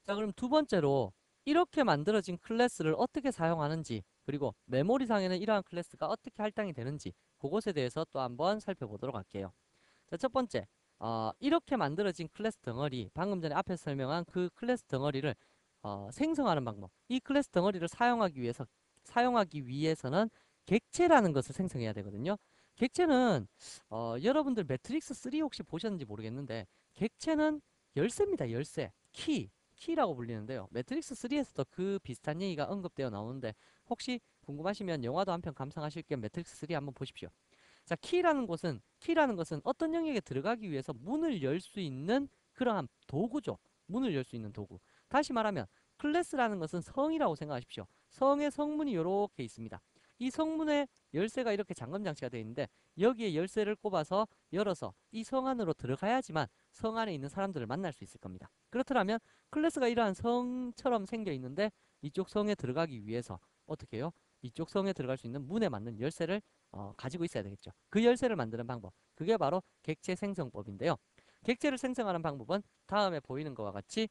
자, 그럼 두 번째로 이렇게 만들어진 클래스를 어떻게 사용하는지, 그리고 메모리상에는 이러한 클래스가 어떻게 할당이 되는지, 그것에 대해서 또 한번 살펴보도록 할게요. 자, 첫 번째, 이렇게 만들어진 클래스 덩어리, 방금 전에 앞에서 설명한 그 클래스 덩어리를 생성하는 방법. 이 클래스 덩어리를 사용하기 위해서는 객체라는 것을 생성해야 되거든요. 객체는 여러분들 매트릭스 3 혹시 보셨는지 모르겠는데, 객체는 열쇠입니다. 열쇠, 키라고 불리는데요. 매트릭스 3에서도 그 비슷한 얘기가 언급되어 나오는데, 혹시 궁금하시면 영화도 한 편 감상하실 겸 매트릭스 3 한번 보십시오. 자, 키라는 것은 어떤 영역에 들어가기 위해서 문을 열 수 있는 그러한 도구죠. 문을 열 수 있는 도구. 다시 말하면 클래스라는 것은 성이라고 생각하십시오. 성의 성문이 이렇게 있습니다. 이 성문에 열쇠가 이렇게 잠금 장치가 되어 있는데, 여기에 열쇠를 꼽아서 열어서 이 성 안으로 들어가야지만 성 안에 있는 사람들을 만날 수 있을 겁니다. 그렇다면 클래스가 이러한 성처럼 생겨 있는데, 이쪽 성에 들어가기 위해서 어떻게 해요? 이쪽 성에 들어갈 수 있는 문에 맞는 열쇠를 가지고 있어야 되겠죠. 그 열쇠를 만드는 방법, 그게 바로 객체 생성법인데요. 객체를 생성하는 방법은 다음에 보이는 것과 같이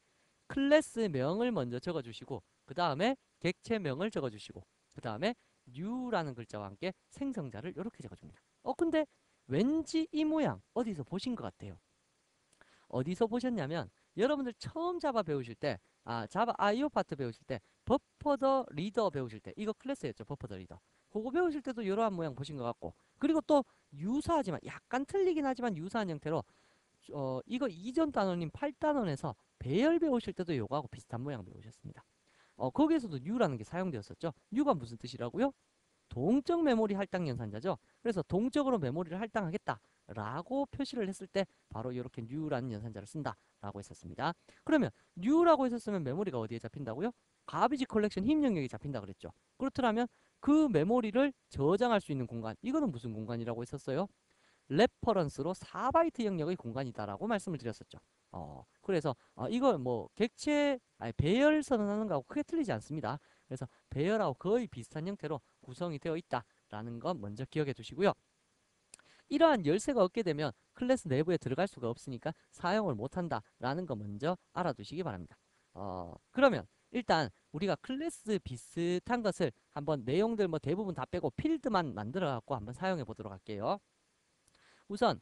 클래스명을 먼저 적어주시고, 그 다음에 객체명을 적어주시고, 그 다음에 new라는 글자와 함께 생성자를 이렇게 적어줍니다. 근데 왠지 이 모양 어디서 보신 것 같아요. 어디서 보셨냐면, 여러분들 처음 자바 배우실 때, 자바 IO 파트 배우실 때, 버퍼 더 리더 배우실 때, 이거 클래스였죠. 버퍼 더 리더. 그거 배우실 때도 이러한 모양 보신 것 같고, 그리고 또 유사하지만, 약간 틀리긴 하지만 유사한 형태로, 이거 이전 단원인 8단원에서 배열 배우실 때도 요거하고 비슷한 모양 배우셨습니다. 거기에서도 new라는 게 사용되었었죠. new가 무슨 뜻이라고요? 동적 메모리 할당 연산자죠. 그래서 동적으로 메모리를 할당하겠다라고 표시를 했을 때 바로 이렇게 new라는 연산자를 쓴다라고 했었습니다. 그러면 new라고 했었으면 메모리가 어디에 잡힌다고요? 가비지 컬렉션 힘 영역이 잡힌다 그랬죠. 그렇더라면 그 메모리를 저장할 수 있는 공간, 이거는 무슨 공간이라고 했었어요? 레퍼런스로 4바이트 영역의 공간이다라고 말씀을 드렸었죠. 그래서 이거 뭐 객체 배열 선언하는 거하고 크게 틀리지 않습니다. 그래서 배열하고 거의 비슷한 형태로 구성이 되어 있다라는 것 먼저 기억해 두시고요. 이러한 열쇠가 없게 되면 클래스 내부에 들어갈 수가 없으니까 사용을 못한다라는 거 먼저 알아두시기 바랍니다. 그러면 일단 우리가 클래스 비슷한 것을 한번 내용들 뭐 대부분 다 빼고 필드만 만들어 갖고 한번 사용해 보도록 할게요. 우선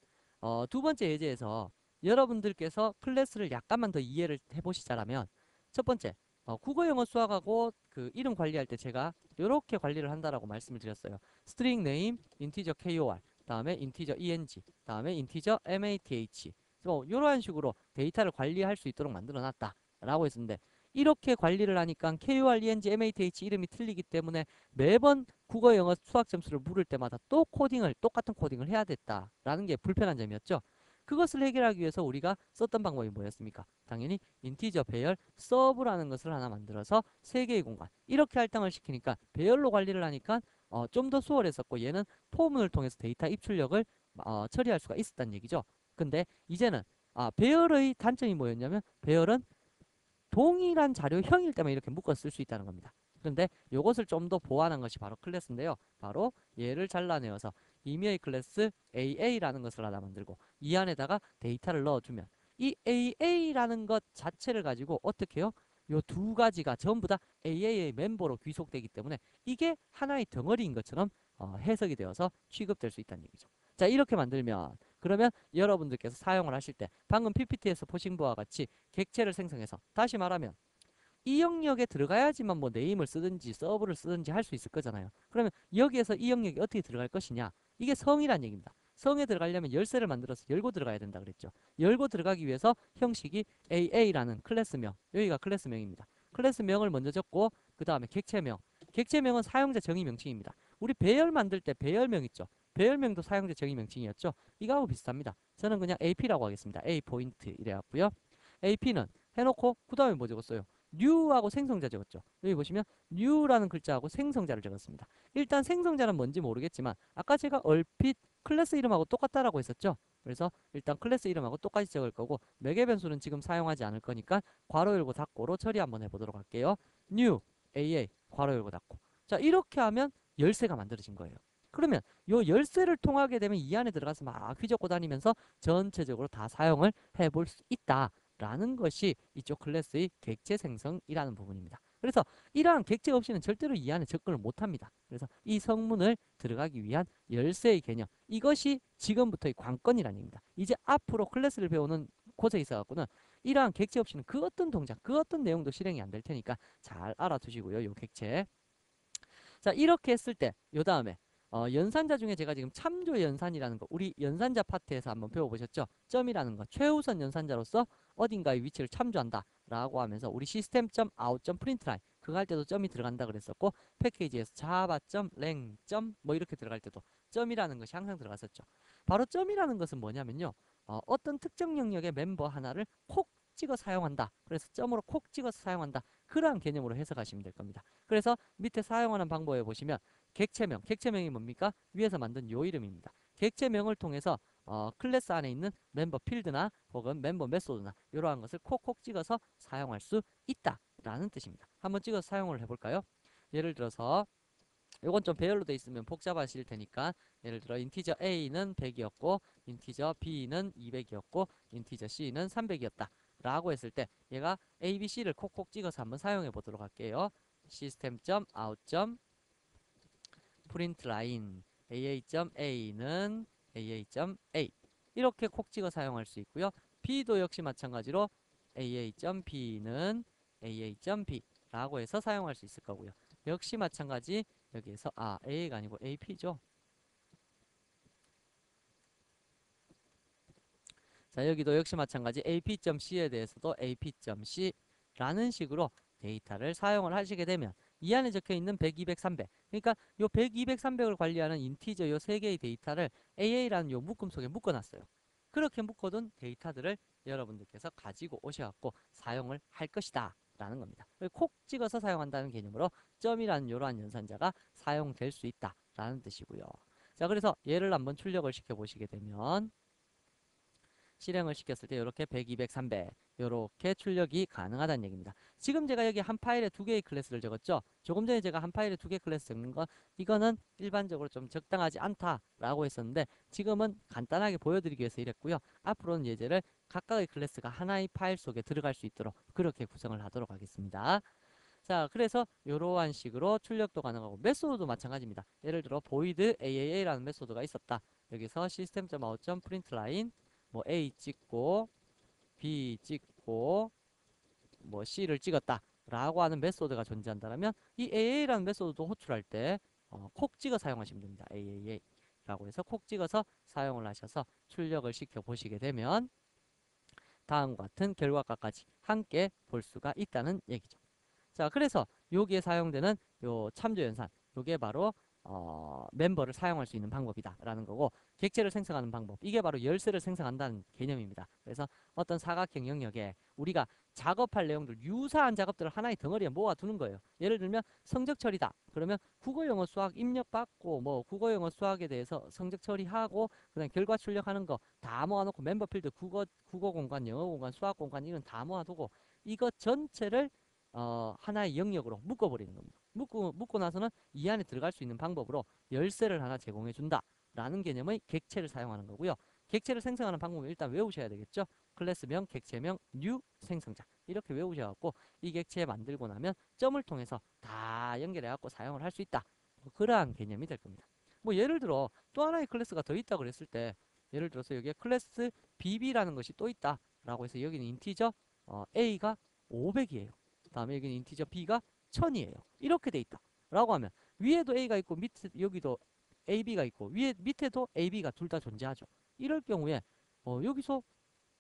두 번째 예제에서 여러분들께서 클래스를 약간만 더 이해를 해보시자라면, 첫 번째, 국어, 영어, 수학하고 그 이름 관리할 때 제가 이렇게 관리를 한다라고 말씀을 드렸어요. string name, integer kor, 다음에 integer eng, 다음에 integer math. 이러한 식으로 데이터를 관리할 수 있도록 만들어 놨다라고 했었는데, 이렇게 관리를 하니까 kor, eng, math 이름이 틀리기 때문에 매번 국어, 영어, 수학 점수를 물을 때마다 또 똑같은 코딩을 해야 됐다라는 게 불편한 점이었죠. 그것을 해결하기 위해서 우리가 썼던 방법이 뭐였습니까? 당연히 인티저 배열 서브라는 것을 하나 만들어서 세 개의 공간 이렇게 할당을 시키니까 배열로 관리를 하니까 좀 더 수월했었고, 얘는 포문을 통해서 데이터 입출력을 처리할 수가 있었다는 얘기죠. 근데 이제는 배열의 단점이 뭐였냐면, 배열은 동일한 자료형일 때만 이렇게 묶어 쓸 수 있다는 겁니다. 그런데 이것을 좀 더 보완한 것이 바로 클래스인데요. 바로 얘를 잘라내어서 임의의 클래스 AA라는 것을 하나 만들고, 이 안에다가 데이터를 넣어주면 이 AA라는 것 자체를 가지고 어떻게 해요? 요 두 가지가 전부 다 AA의 멤버로 귀속되기 때문에 이게 하나의 덩어리인 것처럼 해석이 되어서 취급될 수 있다는 얘기죠. 자, 이렇게 만들면, 그러면 여러분들께서 사용을 하실 때 방금 PPT에서 보신 바와 같이 객체를 생성해서, 다시 말하면 이 영역에 들어가야지만 뭐 네임을 쓰든지 서브를 쓰든지 할 수 있을 거잖아요. 그러면 여기에서 이 영역이 어떻게 들어갈 것이냐, 이게 성이란 얘기입니다. 성에 들어가려면 열쇠를 만들어서 열고 들어가야 된다 그랬죠. 열고 들어가기 위해서 형식이 AA라는 클래스명, 여기가 클래스명입니다. 클래스명을 먼저 적고, 그 다음에 객체명, 객체명은 사용자 정의 명칭입니다. 우리 배열 만들 때 배열명 있죠. 배열명도 사용자 정의 명칭이었죠. 이거하고 비슷합니다. 저는 그냥 AP라고 하겠습니다. A 포인트 이래갖고요. AP는 해놓고 그 다음에 뭐 적었어요? new하고 생성자 적었죠. 여기 보시면 new라는 글자하고 생성자를 적었습니다. 일단 생성자는 뭔지 모르겠지만 아까 제가 얼핏 클래스 이름하고 똑같다라고 했었죠. 그래서 일단 클래스 이름하고 똑같이 적을 거고, 매개 변수는 지금 사용하지 않을 거니까 괄호 열고 닫고로 처리 한번 해보도록 할게요. new AA 괄호 열고 닫고. 자, 이렇게 하면 열쇠가 만들어진 거예요. 그러면 요 열쇠를 통하게 되면 이 안에 들어가서 막 휘젓고 다니면서 전체적으로 다 사용을 해볼 수 있다 라는 것이 이쪽 클래스의 객체 생성이라는 부분입니다. 그래서 이러한 객체 없이는 절대로 이 안에 접근을 못합니다. 그래서 이 성문을 들어가기 위한 열쇠의 개념, 이것이 지금부터의 관건이라는 얘기입니다. 이제 앞으로 클래스를 배우는 곳에 있어갖고는 이러한 객체 없이는 그 어떤 동작, 그 어떤 내용도 실행이 안 될 테니까 잘 알아두시고요. 요 객체. 자, 이렇게 했을 때 요 다음에 연산자 중에 제가 지금 참조 연산이라는 거, 우리 연산자 파트에서 한번 배워보셨죠? 점이라는 거, 최우선 연산자로서 어딘가의 위치를 참조한다 라고 하면서 우리 시스템.out.println 그거 할 때도 점이 들어간다 그랬었고, 패키지에서 자바.랭. 뭐 이렇게 들어갈 때도 점이라는 것이 항상 들어갔었죠. 바로 점이라는 것은 뭐냐면요, 어떤 특정 영역의 멤버 하나를 콕 찍어 사용한다. 그래서 점으로 콕 찍어서 사용한다. 그러한 개념으로 해석하시면 될 겁니다. 그래서 밑에 사용하는 방법에 보시면 객체명, 객체명이 뭡니까? 위에서 만든 요 이름입니다. 객체명을 통해서 클래스 안에 있는 멤버 필드나 혹은 멤버 메소드나 이러한 것을 콕콕 찍어서 사용할 수 있다 라는 뜻입니다. 한번 찍어서 사용을 해볼까요? 예를 들어서 요건 좀 배열로 돼 있으면 복잡하실 테니까, 예를 들어 인티저 A는 100이었고 인티저 B는 200이었고 인티저 C는 300이었다 라고 했을 때 얘가 A, B, C를 콕콕 찍어서 한번 사용해 보도록 할게요. system.out.println aa.a는 aa.a 이렇게 콕 찍어 사용할 수 있고요. B도 역시 마찬가지로 aa.b는 aa.b 라고 해서 사용할 수 있을 거고요. 역시 마찬가지 여기에서 A가 아니고 AP죠. 자, 여기도 역시 마찬가지 AP.C에 대해서도 AP.C라는 식으로 데이터를 사용을 하시게 되면 이 안에 적혀 있는 100, 200, 300, 그러니까 요 100, 200, 300을 관리하는 인티저 요 세 개의 데이터를 AA라는 요 묶음 속에 묶어놨어요. 그렇게 묶어둔 데이터들을 여러분들께서 가지고 오셔갖고 사용을 할 것이다 라는 겁니다. 콕 찍어서 사용한다는 개념으로 점이라는 이러한 연산자가 사용될 수 있다 라는 뜻이고요. 자, 그래서 얘를 한번 출력을 시켜 보시게 되면 실행을 시켰을 때 이렇게 100, 200, 300 이렇게 출력이 가능하다는 얘기입니다. 지금 제가 여기 한 파일에 두 개의 클래스를 적었죠. 조금 전에 제가 한 파일에 두 개 클래스 적는 건 이거는 일반적으로 좀 적당하지 않다라고 했었는데 지금은 간단하게 보여드리기 위해서 이랬고요. 앞으로는 예제를 각각의 클래스가 하나의 파일 속에 들어갈 수 있도록 그렇게 구성을 하도록 하겠습니다. 자, 그래서 이러한 식으로 출력도 가능하고 메소드도 마찬가지입니다. 예를 들어 void AAA라는 메소드가 있었다. 여기서 system.out.println 뭐 A 찍고 B 찍고 뭐 C를 찍었다 라고 하는 메소드가 존재한다면 이 AA라는 메소드도 호출할 때 콕 찍어 사용하시면 됩니다. AAA 라고 해서 콕 찍어서 사용을 하셔서 출력을 시켜 보시게 되면 다음과 같은 결과값까지 함께 볼 수가 있다는 얘기죠. 자, 그래서 여기에 사용되는 요 참조 연산, 요게 바로 멤버를 사용할 수 있는 방법이다 라는 거고, 객체를 생성하는 방법, 이게 바로 열쇠를 생성한다는 개념입니다. 그래서 어떤 사각형 영역에 우리가 작업할 내용들, 유사한 작업들을 하나의 덩어리에 모아두는 거예요. 예를 들면 성적 처리다 그러면 국어 영어 수학 입력받고 뭐 국어 영어 수학에 대해서 성적 처리하고 그다음 결과 출력하는 거 다 모아놓고 멤버 필드 국어 공간, 영어 공간, 수학 공간 이런 다 모아두고 이것 전체를 하나의 영역으로 묶어버리는 겁니다. 묶고 나서는 이 안에 들어갈 수 있는 방법으로 열쇠를 하나 제공해 준다 라는 개념의 객체를 사용하는 거고요. 객체를 생성하는 방법을 일단 외우셔야 되겠죠. 클래스명, 객체명, new 생성자 이렇게 외우셔갖고 이 객체 만들고 나면 점을 통해서 다 연결해갖고 사용을 할 수 있다. 뭐 그러한 개념이 될 겁니다. 뭐 예를 들어 또 하나의 클래스가 더 있다 그랬을 때, 예를 들어서 여기에 클래스 BB라는 것이 또 있다 라고 해서 여기는 인티저 A가 500이에요. 다음에 여기는 인티저 B가 1000이에요. 이렇게 돼 있다 라고 하면 위에도 A가 있고 밑에 여기도 AB가 있고 위에 밑에도 AB가 둘 다 존재하죠. 이럴 경우에 여기서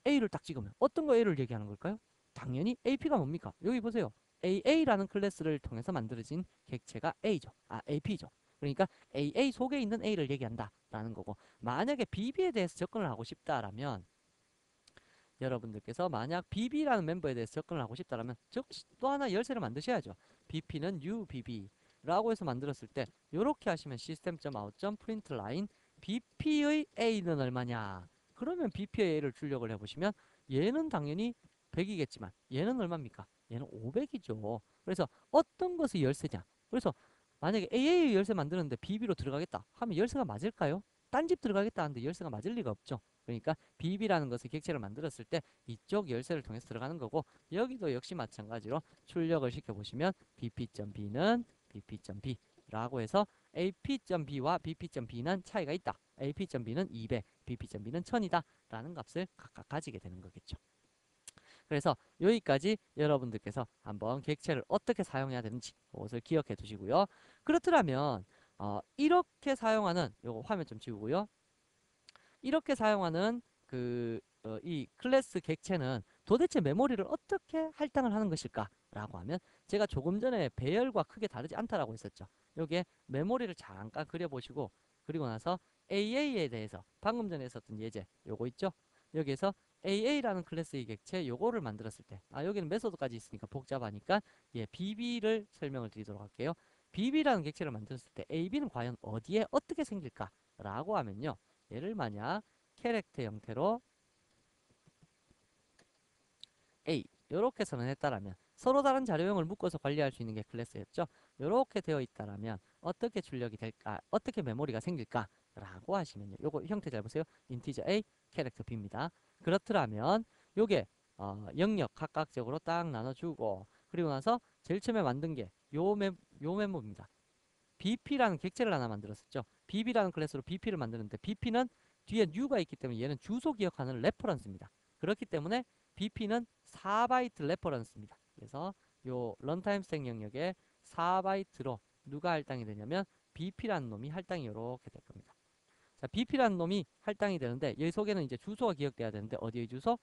A를 딱 찍으면 어떤 거 A를 얘기하는 걸까요? 당연히 AP가 뭡니까? 여기 보세요. AA라는 클래스를 통해서 만들어진 객체가 A죠. AP죠. 그러니까 AA 속에 있는 A를 얘기한다 라는 거고, 만약에 BB에 대해서 접근을 하고 싶다라면 여러분들께서 만약 BB라는 멤버에 대해서 접근을 하고 싶다면 또 하나 열쇠를 만드셔야죠. BP는 UBB라고 해서 만들었을 때 이렇게 하시면 system.out.println BP의 A는 얼마냐? 그러면 BP의 A를 출력을 해보시면 얘는 당연히 100이겠지만 얘는 얼마입니까? 얘는 500이죠. 그래서 어떤 것이 열쇠냐? 그래서 만약에 AA 열쇠 만드는데 BB로 들어가겠다 하면 열쇠가 맞을까요? 딴 집 들어가겠다 하는데 열쇠가 맞을 리가 없죠. 그러니까 BB라는 것을 객체를 만들었을 때 이쪽 열쇠를 통해서 들어가는 거고, 여기도 역시 마찬가지로 출력을 시켜보시면 BP.B는 BP.B라고 해서 AP.B와 BP.B는 차이가 있다. AP.B는 200, BP.B는 1000이다 라는 값을 각각 가지게 되는 거겠죠. 그래서 여기까지 여러분들께서 한번 객체를 어떻게 사용해야 되는지 그것을 기억해 두시고요. 그렇더라면 이렇게 사용하는, 요거 화면 좀 지우고요. 이렇게 사용하는 이 클래스 객체는 도대체 메모리를 어떻게 할당을 하는 것일까? 라고 하면, 제가 조금 전에 배열과 크게 다르지 않다라고 했었죠. 여기에 메모리를 잠깐 그려보시고, 그리고 나서 AA에 대해서 방금 전에 했었던 예제 요거 있죠? 여기에서 AA라는 클래스의 객체 요거를 만들었을 때, 여기는 메소드까지 있으니까 복잡하니까 BB를 설명을 드리도록 할게요. BB라는 객체를 만들었을 때 AB는 과연 어디에 어떻게 생길까? 라고 하면요, 얘를 만약 캐릭터 형태로 A 이렇게 선언했다라면, 서로 다른 자료형을 묶어서 관리할 수 있는 게 클래스였죠. 이렇게 되어 있다라면 어떻게 출력이 될까, 어떻게 메모리가 생길까 라고 하시면요, 요거 형태 잘 보세요. 인티저 A, 캐릭터 B입니다. 그렇더라면 요게 영역 각각적으로 딱 나눠주고, 그리고 나서 제일 처음에 만든 게 요 메모입니다. BP라는 객체를 하나 만들었었죠. BB라는 클래스로 BP를 만드는데, BP는 뒤에 new가 있기 때문에 얘는 주소 기억하는 레퍼런스입니다. 그렇기 때문에 BP는 4바이트 레퍼런스입니다. 그래서 요 런타임 스택 영역에 4바이트로 누가 할당이 되냐면 BP라는 놈이 할당이 이렇게 될 겁니다. 자, BP라는 놈이 할당이 되는데, 여기 속에는 이제 주소가 기억돼야 되는데, 어디의 주소?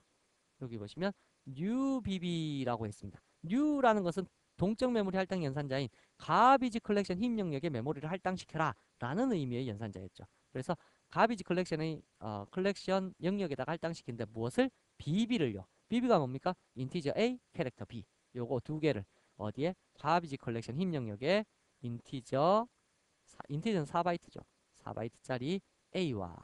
여기 보시면 new bb라고 했습니다. new라는 것은 동적 메모리 할당 연산자인 가비지 컬렉션 힙 영역의 메모리를 할당시켜라 라는 의미의 연산자였죠. 그래서 가비지 컬렉션의 컬렉션 영역에다가 할당시키는데 무엇을? bb를요. bb가 뭡니까? 인티저 a, 캐릭터 b. 요거 두 개를 어디에? 가비지 컬렉션 힙 영역에 인티저는 4바이트죠. 4바이트짜리 a와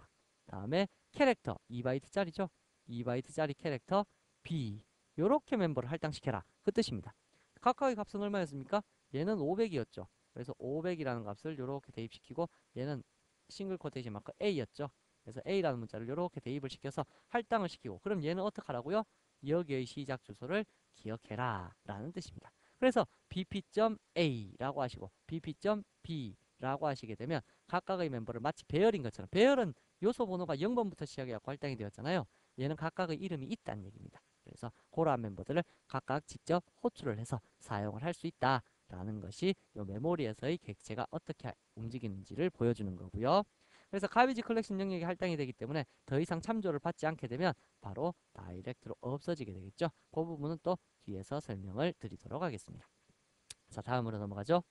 다음에 캐릭터 2바이트짜리죠. 2바이트짜리 캐릭터 B, 요렇게 멤버를 할당시켜라 그 뜻입니다. 각각의 값은 얼마였습니까? 얘는 500이었죠. 그래서 500이라는 값을 요렇게 대입시키고, 얘는 싱글 코테이션 마크 A였죠. 그래서 A라는 문자를 요렇게 대입을 시켜서 할당을 시키고, 그럼 얘는 어떻게 하라고요? 여기의 시작 주소를 기억해라 라는 뜻입니다. 그래서 bp.a라고 하시고 bp.b라고 하시게 되면 각각의 멤버를 마치 배열인 것처럼, 배열은 요소 번호가 0번부터 시작해서 할당이 되었잖아요. 얘는 각각의 이름이 있다는 얘기입니다. 그래서 그러한 멤버들을 각각 직접 호출을 해서 사용을 할 수 있다라는 것이 이 메모리에서의 객체가 어떻게 움직이는지를 보여주는 거고요. 그래서 가비지 컬렉션 영역이 할당이 되기 때문에 더 이상 참조를 받지 않게 되면 바로 다이렉트로 없어지게 되겠죠. 그 부분은 또 뒤에서 설명을 드리도록 하겠습니다. 자, 다음으로 넘어가죠.